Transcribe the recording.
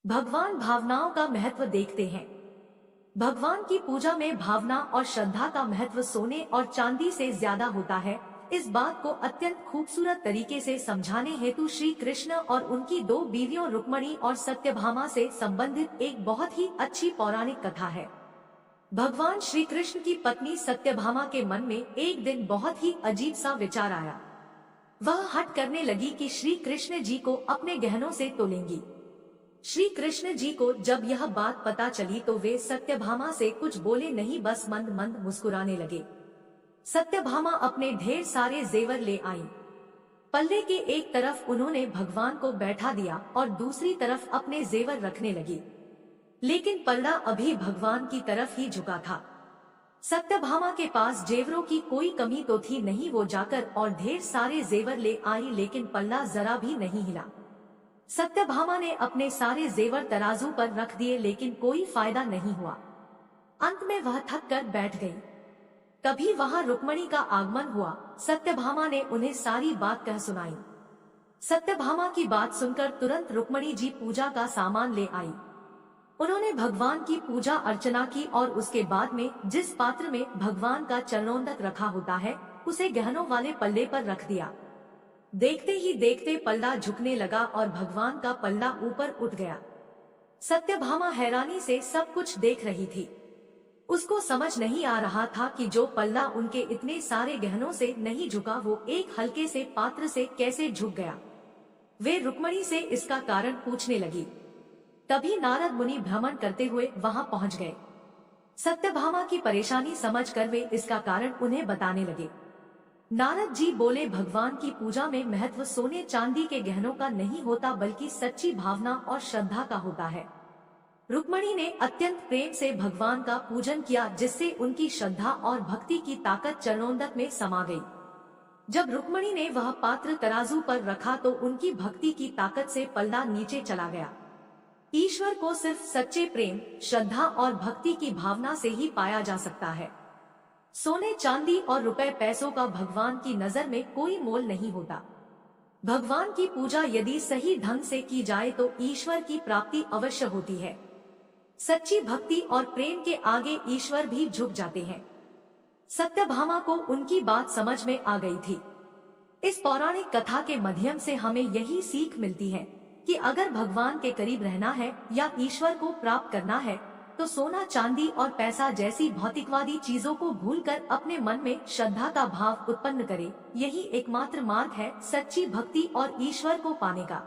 भगवान भावनाओं का महत्व देखते हैं। भगवान की पूजा में भावना और श्रद्धा का महत्व सोने और चांदी से ज्यादा होता है। इस बात को अत्यंत खूबसूरत तरीके से समझाने हेतु श्री कृष्ण और उनकी दो बीवियों रुक्मणी और सत्यभामा से संबंधित एक बहुत ही अच्छी पौराणिक कथा है। भगवान श्री कृष्ण की पत्नी सत्यभामा के मन में एक दिन बहुत ही अजीब सा विचार आया। वह हठ करने लगी कि श्री कृष्ण जी को अपने गहनों से तोलेंगी। श्री कृष्ण जी को जब यह बात पता चली तो वे सत्यभामा से कुछ बोले नहीं, बस मंद मंद मुस्कुराने लगे। सत्यभामा अपने ढेर सारे जेवर ले आईं। पल्ले के एक तरफ उन्होंने भगवान को बैठा दिया और दूसरी तरफ अपने जेवर रखने लगी, लेकिन पल्ला अभी भगवान की तरफ ही झुका था। सत्यभामा के पास जेवरों की कोई कमी तो थी नहीं, वो जाकर और ढेर सारे जेवर ले आई, लेकिन पल्ला जरा भी नहीं हिला। सत्यभामा ने अपने सारे जेवर तराजू पर रख दिए, लेकिन कोई फायदा नहीं हुआ। अंत में वह थक कर बैठ गई। तभी वहां रुक्मणी का आगमन हुआ। सत्यभामा ने उन्हें सारी बात कह सुनाई। सत्यभामा की बात सुनकर तुरंत रुक्मणी जी पूजा का सामान ले आई। उन्होंने भगवान की पूजा अर्चना की और उसके बाद में जिस पात्र में भगवान का चरणोदक रखा होता है उसे गहनों वाले पल्ले पर रख दिया। देखते ही देखते पल्ला झुकने लगा और भगवान का पल्ला ऊपर उठ गया। सत्यभामा हैरानी से सब कुछ देख रही थी। उसको समझ नहीं आ रहा था कि जो पल्ला उनके इतने सारे गहनों से नहीं झुका वो एक हल्के से पात्र से कैसे झुक गया। वे रुक्मणी से इसका कारण पूछने लगी। तभी नारद मुनि भ्रमण करते हुए वहां पहुंच गए। सत्यभामा की परेशानी समझकर वे इसका कारण उन्हें बताने लगे। नारद जी बोले, भगवान की पूजा में महत्व सोने चांदी के गहनों का नहीं होता बल्कि सच्ची भावना और श्रद्धा का होता है। रुक्मणी ने अत्यंत प्रेम से भगवान का पूजन किया, जिससे उनकी श्रद्धा और भक्ति की ताकत चरणोदक में समा गई। जब रुक्मणी ने वह पात्र तराजू पर रखा तो उनकी भक्ति की ताकत से पल्ला नीचे चला गया। ईश्वर को सिर्फ सच्चे प्रेम, श्रद्धा और भक्ति की भावना से ही पाया जा सकता है। सोने चांदी और रुपए पैसों का भगवान की नजर में कोई मोल नहीं होता। भगवान की पूजा यदि सही ढंग से की जाए तो ईश्वर की प्राप्ति अवश्य होती है। सच्ची भक्ति और प्रेम के आगे ईश्वर भी झुक जाते हैं। सत्यभामा को उनकी बात समझ में आ गई थी। इस पौराणिक कथा के माध्यम से हमें यही सीख मिलती है कि अगर भगवान के करीब रहना है या ईश्वर को प्राप्त करना है तो सोना चांदी और पैसा जैसी भौतिकवादी चीजों को भूलकर अपने मन में श्रद्धा का भाव उत्पन्न करें। यही एकमात्र मार्ग है सच्ची भक्ति और ईश्वर को पाने का।